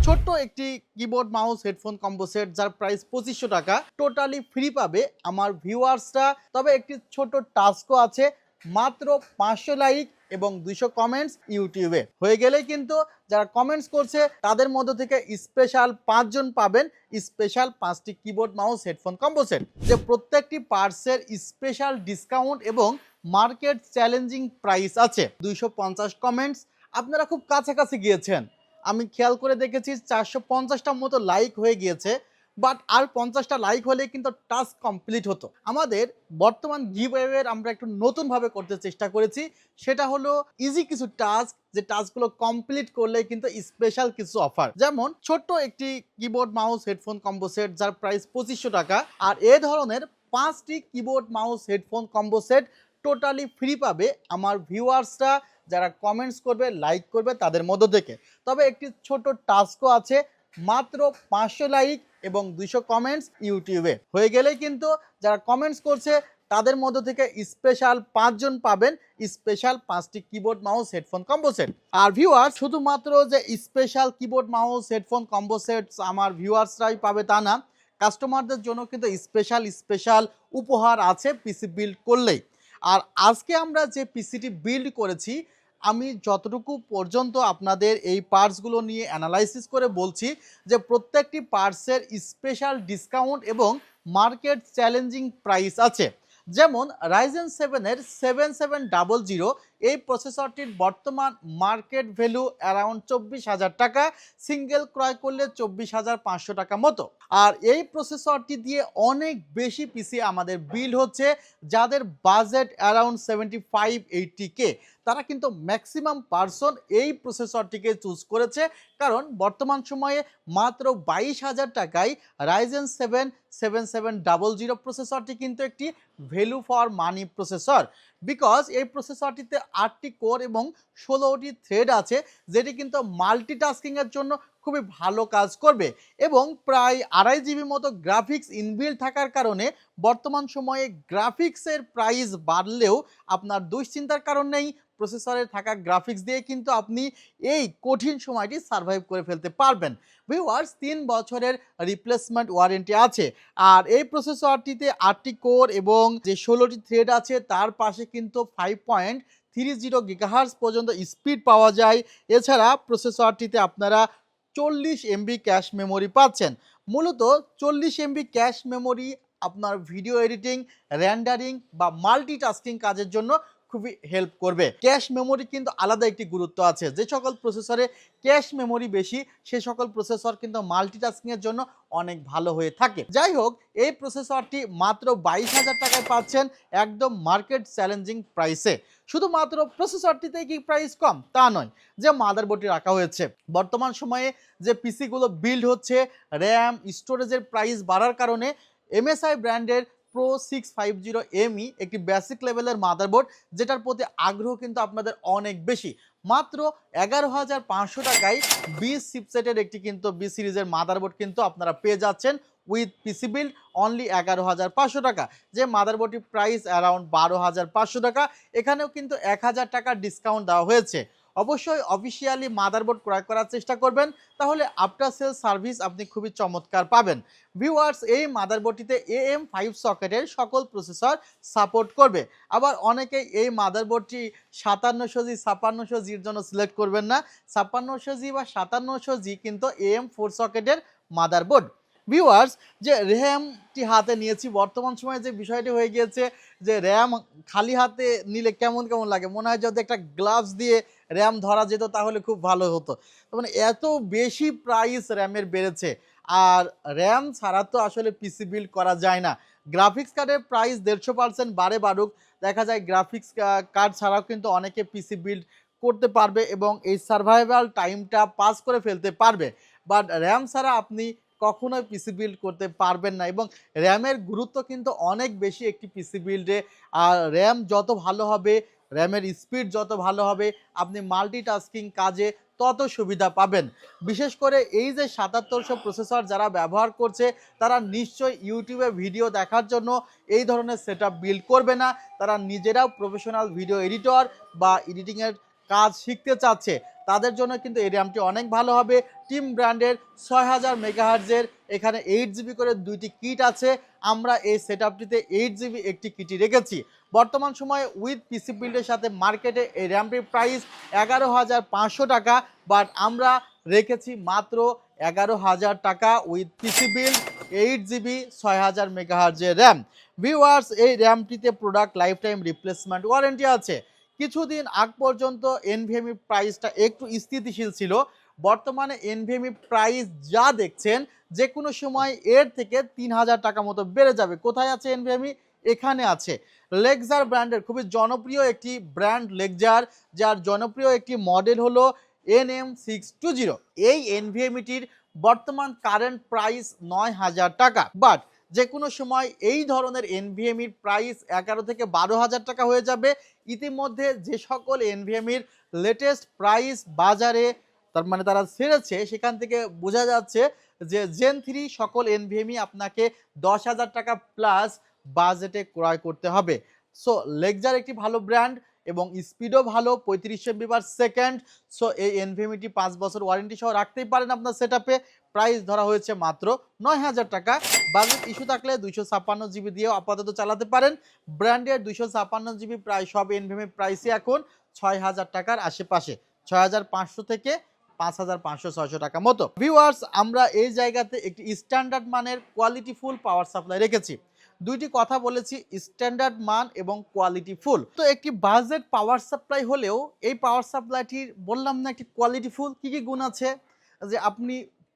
ছোট্ট একটি keyboard mouse headphone combo set যার প্রাইস 2500 টাকা টোটালি ফ্রি পাবে আমার ভিউয়ার্সরা। তবে একটি ছোট টাস্কও আছে, মাত্র 500 লাইক এবং 200 কমেন্টস ইউটিউবে হয়ে গেলেই কিন্তু যারা কমেন্টস করছে তাদের মধ্য থেকে স্পেশাল 5 জন পাবেন স্পেশাল 5টি keyboard mouse headphone combo set, যে প্রত্যেকটি পার্টসের স্পেশাল ডিসকাউন্ট এবং মার্কেট চ্যালেঞ্জিং প্রাইস আছে। 250 কমেন্টস, আপনারা খুব কাছাকাছি গিয়েছেন। আমি খেয়াল করে দেখেছি 450টার মতো লাইক হয়ে গিয়েছে, বাট আর 50টা লাইক হলে কিন্তু টাস্ক কমপ্লিট হতো। আমাদের বর্তমান গিভঅ্যাওয়ের আমরা একটু নতুনভাবে করতে চেষ্টা করেছি, সেটা হলো ইজি কিছু টাস্ক, যে টাস্কগুলো কমপ্লিট করলে কিন্তু স্পেশাল কিছু অফার, যেমন ছোট্ট একটি keyboard mouse headphone combo set যার প্রাইস 2500 টাকা। আর এ ধরনের 5টি keyboard mouse headphone combo set totally free পাবে আমার ভিউয়ার্সরা, যারা কমেন্টস করবে লাইক করবে তাদের মধ্য থেকে। তবে একটি ছোট টাস্কও আছে, মাত্র 500 লাইক এবং 200 কমেন্টস ইউটিউবে হয়ে গেলেই কিন্তু যারা কমেন্টস করছে তাদের মধ্য থেকে স্পেশাল 5 জন পাবেন স্পেশাল 5টি keyboard mouse headphone combo set. আর ভিউয়ার শুধুমাত্র যে special keyboard mouse headphone combo sets আমার ভিউয়ার্সরাই পাবে তা না, কাস্টমারদের জন্য কিন্তু স্পেশাল উপহার আছে পিসি বিল্ড করলেই। আর আজকে আমরা যে পিসিটি বিল্ড করেছি, আমি যতটুকু পর্যন্ত আপনাদের এই পার্টসগুলো নিয়ে অ্যানালাইসিস করে বলছি যে প্রত্যেকটি পার্টসের স্পেশাল ডিসকাউন্ট এবং মার্কেট চ্যালেঞ্জিং প্রাইস আছে। যেমন রাইজেন 7-এর 7700 এই প্রসেসরটির বর্তমান মার্কেট ভ্যালু অ্যারাউন্ড 24,000 টাকা, সিঙ্গেল ক্রয় করলে 24,500 টাকা মতো। আর এই প্রসেসরটি দিয়ে অনেক বেশি পিসি আমাদের বিল্ড হচ্ছে, যাদের বাজেট অ্যারাউন্ড 75-80K, তারা কিন্তু ম্যাক্সিমাম পার্সন এই প্রসেসরটিকে চুজ করেছে, কারণ বর্তমান সময়ে মাত্র 22,000 টাকায় রাইজেন 7 7700 প্রসেসরটি কিন্তু একটি value for money processor. Because এই প্রসেসরটিতে 8টি কোর এবং 16টি থ্রেড আছে, যেটি কিন্তু মাল্টিটাস্কিংয়ের জন্য খুবই ভালো কাজ করবে এবং প্রায় 2.5 জিবি মতো গ্রাফিক্স ইনবিল্ড থাকার কারণে বর্তমান সময়ে গ্রাফিক্সের প্রাইস বাড়লেও আপনার দুশ্চিন্তার কারণ নেই। প্রসেসরে থাকা গ্রাফিক্স দিয়ে কিন্তু আপনি এই কঠিন সময়টি সার্ভাইভ করে ফেলতে পারবেন। ভিউয়ার্স 3 বছরের রিপ্লেসমেন্ট ওয়ারেন্টি আছে। আর এই প্রসেসরটিতে 8টি কোর এবং যে 16টি থ্রেড আছে তার পাশে কিন্তু 5.30 গিগাহার্জ পর্যন্ত স্পিড পাওয়া যায়। এছাড়া প্রসেসরটিতে আপনারা 40 এমবি ক্যাশ মেমোরি পাচ্ছেন। মূলত 40 এমবি ক্যাশ মেমোরি আপনার ভিডিও এডিটিং, রেন্ডারিং বা মাল্টিটাস্কিং কাজের জন্য খুবই হেল্প করবে। ক্যাশ মেমোরি কিন্তু আলাদা একটি গুরুত্ব আছে, যে সকল প্রসেসরে ক্যাশ মেমোরি বেশি সে সকল প্রসেসর কিন্তু মাল্টিটাস্কিংয়ের জন্য অনেক ভালো হয়ে থাকে। যাই হোক, এই প্রসেসরটি মাত্র 22,000 টাকায় পাচ্ছেন একদম মার্কেট চ্যালেঞ্জিং প্রাইসে। শুধুমাত্র প্রসেসরটিতে কি প্রাইস কম তা নয়, যে মাদারবোর্ডটি রাখা হয়েছে বর্তমান সময়ে যে পিসিগুলো বিল্ড হচ্ছে, র্যাম স্টোরেজের প্রাইস বাড়ার কারণে MSI ব্র্যান্ডের Pro 650ME একটি বেসিক লেভেলের মাদারবোর্ড, যেটার প্রতি আগ্রহ কিন্তু আপনাদের অনেক বেশি। মাত্র 11,500 টাকায় 20 চিপসেটের একটি কিন্তু 20 সিরিজের মাদারবোর্ড কিন্তু আপনারা পেয়ে যাচ্ছেন উইথ পিসি বিল্ড অনলি 11,500 টাকা, যে মাদারবোর্ডটির প্রাইস অ্যারাউন্ড 12,500 টাকা। এখানেও কিন্তু 1,000 টাকার ডিসকাউন্ট দেওয়া হয়েছে। অবশ্যই অফিসিয়ালি মাদারবোর্ড ক্রয় করার চেষ্টা করবেন, তাহলে আফটার সেল সার্ভিস আপনি খুবই চমৎকার পাবেন। ভিউয়ার্স এই মাদারবোর্ডটিতে AM5 সকেটের সকল প্রসেসর সাপোর্ট করবে। আবার অনেকেই এই মাদারবোর্ডটি 5700G 5600Gর জন্য সিলেক্ট করবেন না, 5600G বা 5700G কিন্তু AM4 সকেটের মাদারবোর্ড। ভিউয়ার্স যে র্যামটি হাতে নিয়েছি, বর্তমান সময়ে যে বিষয়টি হয়ে গিয়েছে যে র্যাম খালি হাতে নিলে কেমন কেমন লাগে, মনে হয় যদি একটা গ্লাভস দিয়ে র্যাম ধরা যেত তাহলে খুব ভালো হতো। তো মানে এত বেশি প্রাইস র্যামের বেড়েছে, আর র্যাম ছাড়া তো আসলে পিসি বিল্ড করা যায় না। গ্রাফিক্স কার্ডের প্রাইস 150% বাড়ুক, দেখা যায় গ্রাফিক্স কার্ড ছাড়াও কিন্তু অনেকে পিসি বিল্ড করতে পারবে এবং এই সার্ভাইভাল টাইমটা পাস করে ফেলতে পারবে, বাট র্যাম ছাড়া আপনি কখনোই পিসি বিল্ড করতে পারবেন না। এবং র্যামের গুরুত্ব কিন্তু অনেক বেশি একটি পিসি বিল্ডে। আর র্যাম যত ভালো হবে, র্যামের স্পিড যত ভালো হবে, আপনি মাল্টিটাস্কিং কাজে তত সুবিধা পাবেন। বিশেষ করে এই যে 7700 প্রসেসর যারা ব্যবহার করছে, তারা নিশ্চয়ই ইউটিউবে ভিডিও দেখার জন্য এই ধরনের সেটআপ বিল্ড করবে না, তারা নিজেরাও প্রফেশনাল ভিডিও এডিটর বা এডিটিংয়ের কাজ শিখতে চাচ্ছে, তাদের জন্য কিন্তু এই র্যামটি অনেক ভালো হবে। টিম ব্র্যান্ডের 6000 মেগাহার্জের এখানে 8GB করে দুইটি কিট আছে। আমরা এই সেটআপটিতে 8GB একটি কিটই রেখেছি। বর্তমান সময়ে উইথ পিসি বিল্ডের সাথে মার্কেটে এই র্যামটির প্রাইস 11,500 টাকা, বাট আমরা রেখেছি মাত্র 11,000 টাকা উইথ পিসি বিল্ড 8GB 6000 মেগাহার্জের র্যাম। ভিউয়ার্স, এই র্যামটিতে product life time replacement warranty আছে। কিছুদিন আগ পর্যন্ত এনভিএমই প্রাইসটা একটু স্থিতিশীল ছিল। বর্তমানে এনভিএমই প্রাইস যা দেখছেন যে কোনো সময় এর থেকে 3000 টাকা মতো বেড়ে যাবে। কোথায় আছে এনভিএমই? এখানে আছে। লেক্সার ব্র্যান্ডের খুবই জনপ্রিয় একটি ব্র্যান্ড লেক্সার, যার জনপ্রিয় একটি মডেল হলো NM620। এই এনভিএমইটির বর্তমান কারেন্ট প্রাইস 9000 টাকা, বাট যে কোনো সময় এই ধরনের এনভিএমইর প্রাইস 11 থেকে 12,000 টাকা হয়ে যাবে। ইতিমধ্যে যে সকল এনভিএমইর লেটেস্ট প্রাইস বাজারে তার মানে তারা ছেড়েছে, সেখান থেকে বোঝা যাচ্ছে যে জেন 3 সকল এনভিএমই আপনাকে 10,000 টাকা প্লাস বাজেটে ক্রয় করতে হবে। সো লেক্সার একটি ভালো ব্র্যান্ড এবং স্পিডও ভালো, 3500 MB/সেকেন্ড। সো এই এনভিএমইটি 5 বছর ওয়ারেন্টি সহ রাখতেই পারেন আপনার সেটআপে। প্রাইস ধরা হয়েছে মাত্র 9000 টাকা। বাজেট ইস্যু থাকলে 256GB দিয়েও আপাতত চালাতে পারেন। ব্র্যান্ডের 256GB প্রায় সব এনভিএমই প্রাইসই এখন 6000 টাকার আশেপাশে, 6500 থেকে 5500-600 টাকা মতো। ভিউয়ার্স, আমরা এই জায়গাতে একটি স্ট্যান্ডার্ড মানের কোয়ালিটি ফুল পাওয়ার সাপ্লাই রেখেছি। দুইটি কথা বলেছি, স্ট্যান্ডার্ড মান এবং কোয়ালিটি ফুল। তো একটি বাজেট পাওয়ার সাপ্লাই হলেও এই পাওয়ার সাপ্লাইটির বললাম না একটি কোয়ালিটি ফুল। কি কি গুণ আছে? যে আপনি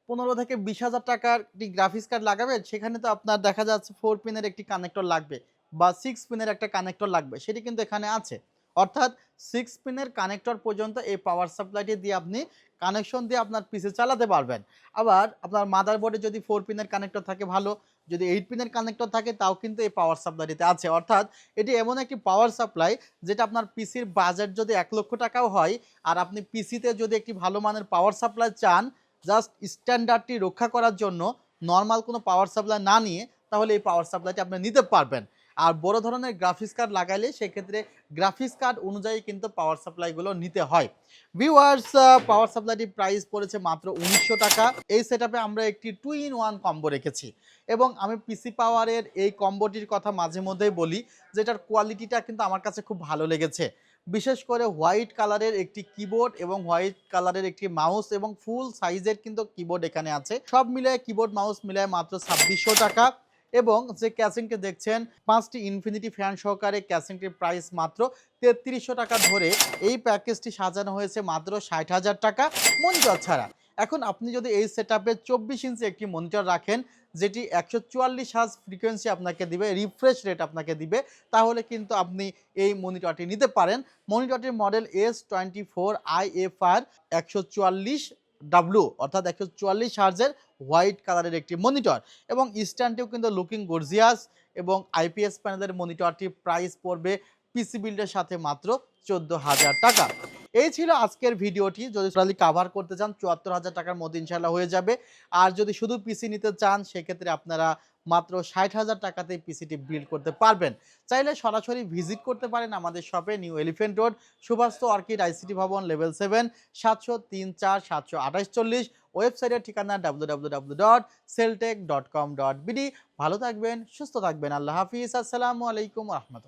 15 থেকে 20,000 টাকার একটি গ্রাফিক্স কার্ড লাগাবেন, সেখানে তো আপনার দেখা যাচ্ছে 4 পিনের একটি কানেক্টর লাগবে বা 6 পিনের একটা কানেক্টর লাগবে, সেটি কিন্তু এখানে আছে। অর্থাৎ 6 পিনের কানেক্টর পর্যন্ত এই পাওয়ার সাপ্লাইটি দিয়ে আপনি কানেকশন দিয়ে আপনার পিসি চালাতে পারবেন। আবার আপনার মাদারবোর্ডে যদি 4 পিনের কানেক্টর থাকে ভালো, যদি 8 পিনের কানেক্টর থাকে তাও কিন্তু এই পাওয়ার সাপ্লাইটিতে আছে। অর্থাৎ এটি এমন একটি পাওয়ার সাপ্লাই যেটা আপনার পিসির বাজেট যদি 1 লক্ষ টাকাও হয়, আর আপনি পিসিতে যদি একটি ভালো মানের পাওয়ার সাপ্লাই চান জাস্ট স্ট্যান্ডার্ডটি রক্ষা করার জন্য, নর্মাল কোনো পাওয়ার সাপ্লাই না নিয়ে, তাহলে এই পাওয়ার সাপ্লাইটি আপনি নিতে পারবেন। আর বড় ধরনের গ্রাফিক্স কার্ড লাগাইলে সেক্ষেত্রে গ্রাফিক্স কার্ড অনুযায়ী কিন্তু পাওয়ার সাপ্লাইগুলো নিতে হয়। ভিউয়ার্স, পাওয়ার সাপ্লাইটির প্রাইস পড়েছে মাত্র 1900 টাকা। এই সেটআপে আমরা একটি 2-in-1 কম্বো রেখেছি এবং আমি পিসি পাওয়ারের এই কম্বোটির কথা মাঝে মধ্যেই বলি, যেটার কোয়ালিটিটা কিন্তু আমার কাছে খুব ভালো লেগেছে। বিশেষ করে হোয়াইট কালারের একটি কিবোর্ড এবং হোয়াইট কালারের একটি মাউস এবং ফুল সাইজের কিন্তু কিবোর্ড এখানে আছে। সব মিলিয়ে কিবোর্ড মাউস মিলায় মাত্র 2600 টাকা। এবং যে ক্যাসিংটি দেখছেন 5টি ইনফিনিটি ফ্যান সহকারে, ক্যাসিংটির প্রাইস মাত্র 3300 টাকা ধরে এই প্যাকেজটি সাজানো হয়েছে মাত্র 60,000 টাকা মনিটর ছাড়া। এখন আপনি যদি এই সেটআপে 24 ইঞ্চি একটি মনিটর রাখেন, যেটি 144 হার্জ ফ্রিকোয়েন্সি আপনাকে দিবে, রিফ্রেশ রেট আপনাকে দিবে, তাহলে কিন্তু আপনি এই মনিটরটি নিতে পারেন। মনিটরটির মডেল S24IFR 144W, অর্থাৎ 144 হার্জের হোয়াইট কালারের একটি মনিটর এবং স্ট্যান্ডটিও কিন্তু লুকিং গর্জিয়াস এবং আইপিএস প্যানেলের মনিটরটির প্রাইস পড়বে পিসি বিল্ডের সাথে মাত্র 14,000 টাকা। এই ছিল আজকের ভিডিওটি। যদি টোটালি কাভার করতে চান 74,000 টাকার মধ্যে ইনশাআল্লাহ হয়ে যাবে। আর যদি শুধু পিসি নিতে চান সেক্ষেত্রে আপনারা মাত্র 60,000 টাকাতেই পিসিটি বিল্ড করতে পারবেন। চাইলে সরাসরি ভিজিট করতে পারেন আমাদের শপে, New Elephant Road, Subhash Orchid ICT Bhaban, level 7, 703-4-728-40। ওয়েবসাইটের ঠিকানা www.celltech.com.bd। ভালো থাকবেন, সুস্থ থাকবেন। আল্লাহ হাফিজ। আসসালামু আলাইকুম রহমতুল্লাহ।